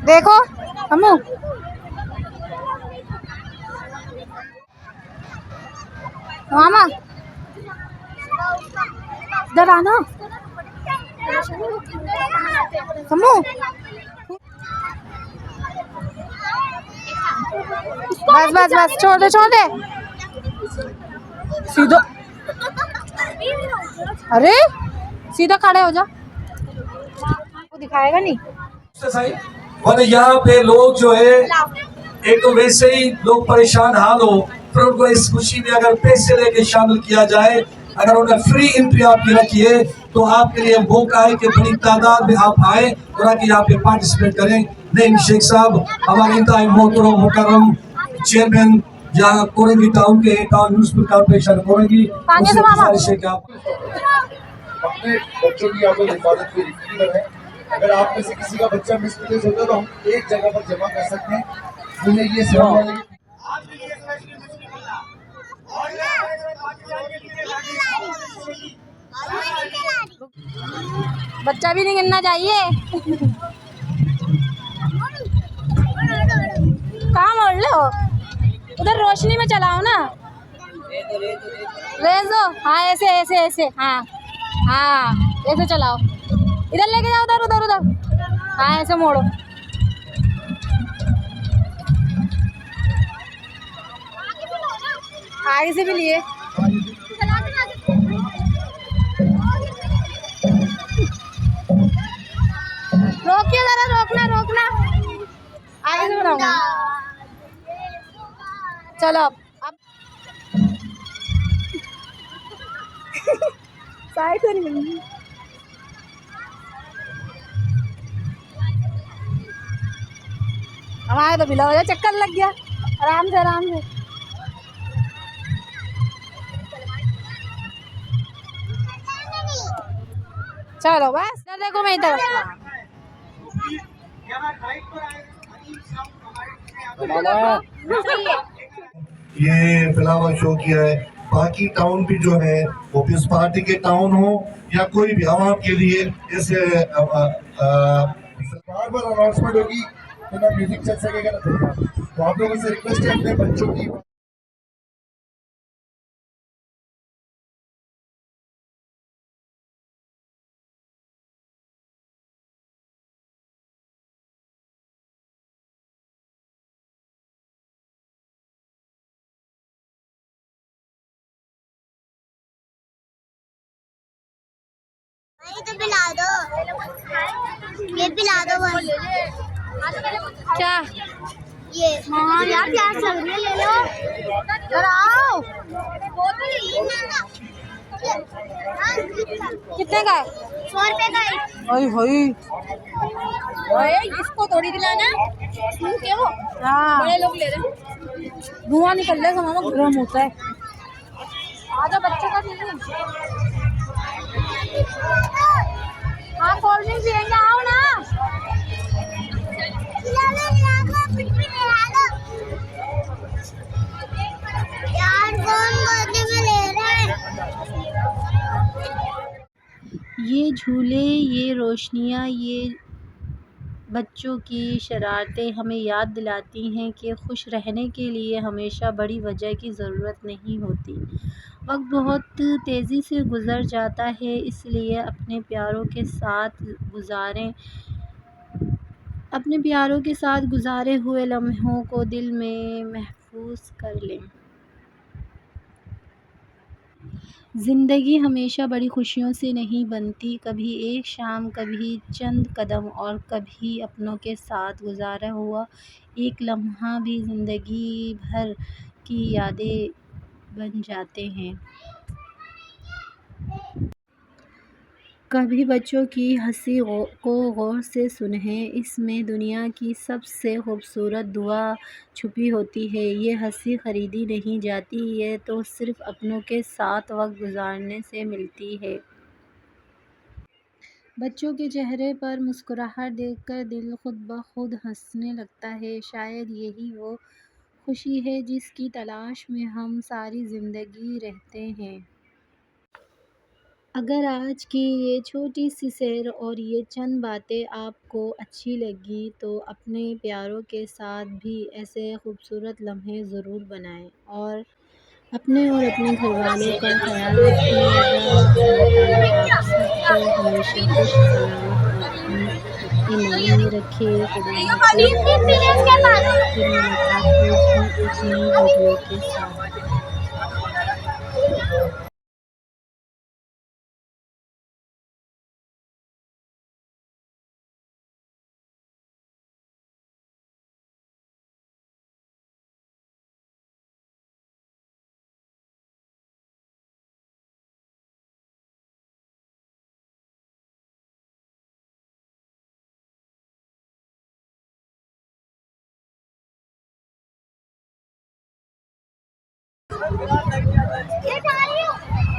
देखो अम्मू, मामा इधर आना। अम्मू बस बस बस, छोड़ दे छोड़ दे। सीधा, अरे सीधा खड़े हो जा, वो दिखाएगा नहीं। और यहाँ पे लोग जो है, एक तो वैसे ही लोग परेशान हाल हो, फिर उनको इस खुशी में अगर पैसे लेके शामिल किया जाए, अगर उन्हें फ्री एंट्री आपकी रखी है, तो आपके लिए मौका है कि बड़ी तादाद में आप आए और आके यहाँ पे पार्टिसिपेट करें। नहीं शेख साहब, हमारे इंतहाई मोहतरम मुकर्रम चेयरमैन जहाँ कोरंगी टाउन के टाउन म्यूनिसिपल कॉर्पोरेशन कोरंगी, उनसे गुजारिश है कि आप अपने बच्चों की आप लोग हिफाजत की यकीनी बनाएं। अगर आप में से किसी का बच्चा मिसप्लेस होता है तो हम एक जगह पर जमा कर सकते हैं। मुझे ये समझ में बच्चा भी नहीं गिरना चाहिए। कहाँ मोड़ लो, उधर रोशनी में चलाओ ना। रेस दो, हाँ ऐसे ऐसे ऐसे, हाँ हाँ ऐसे चलाओ। इधर लेके जाओ, उधर उधर उधर, हाँ ऐसे मोड़ो। आगे से भी लिए, रोकिए जरा, रोकना रोकना, आगे से बढ़ाऊंगा। चलो अब साइड से नहीं मिलेंगी। हमारे तो बिला हो जाए, चक्कर लग गया। आराम से आराम से। चलो बस, इधर देखो, मैं इधर। ये फ्लावर शो किया है। बाकी टाउन भी जो है, वो किस पार्टी के टाउन हो या कोई भी आवाम के लिए, जैसे बार बार अनाउंसमेंट होगी तो ना म्यूजिक चल सकेगा ना प्रोग्राम। तो आप लोगों से रिक्वेस्ट है अपने बच्चों की तो पिला दो, ये पिला दो बस। क्या ये हाँ यार प्यास लग रही है, ले लो इधर आओ। कितने का है? 100 रुपए का एक। ओए होई, ओए इसको थोड़ी दिलाना, क्या वो हाँ बड़े लोग ले रहे हैं। धुआं निकल रहा है, मामा गर्म होता है। आजा बच्चों का भी। हाँ कोल्ड ड्रिंक पियेंगे, आओ ना। यार कौन गोदी में ले रहा है? ये झूले, ये रोशनियाँ, ये बच्चों की शरारतें हमें याद दिलाती हैं कि खुश रहने के लिए हमेशा बड़ी वजह की ज़रूरत नहीं होती। वक्त बहुत तेज़ी से गुज़र जाता है, इसलिए अपने प्यारों के साथ गुज़ारे हुए लम्हों को दिल में महफूज़ कर लें। ज़िंदगी हमेशा बड़ी खुशियों से नहीं बनती, कभी एक शाम, कभी चंद कदम और कभी अपनों के साथ गुज़ारा हुआ एक लम्हा भी ज़िंदगी भर की यादें बन जाते हैं। कभी बच्चों की हंसी को गौर से सुनें, इसमें दुनिया की सबसे खूबसूरत दुआ छुपी होती है। ये हंसी ख़रीदी नहीं जाती, ये तो सिर्फ़ अपनों के साथ वक्त गुजारने से मिलती है। बच्चों के चेहरे पर मुस्कुराहट देखकर दिल खुद ब खुद हंसने लगता है। शायद यही वो खुशी है जिसकी तलाश में हम सारी ज़िंदगी रहते हैं। अगर आज की ये छोटी सी सैर और ये चंद बातें आपको अच्छी लगी तो अपने प्यारों के साथ भी ऐसे खूबसूरत लम्हे ज़रूर बनाएं और अपने और अपने घर वालों का ख्याल रखिएगा। अल्लाह ताला आप सबको हमेशा खुश सलामत और अपनी ईमान में रखे। खुदा हाफिज़ और फिर मुलाकात होगी एक नई वीडियो के साथ। ये खा रही हूँ।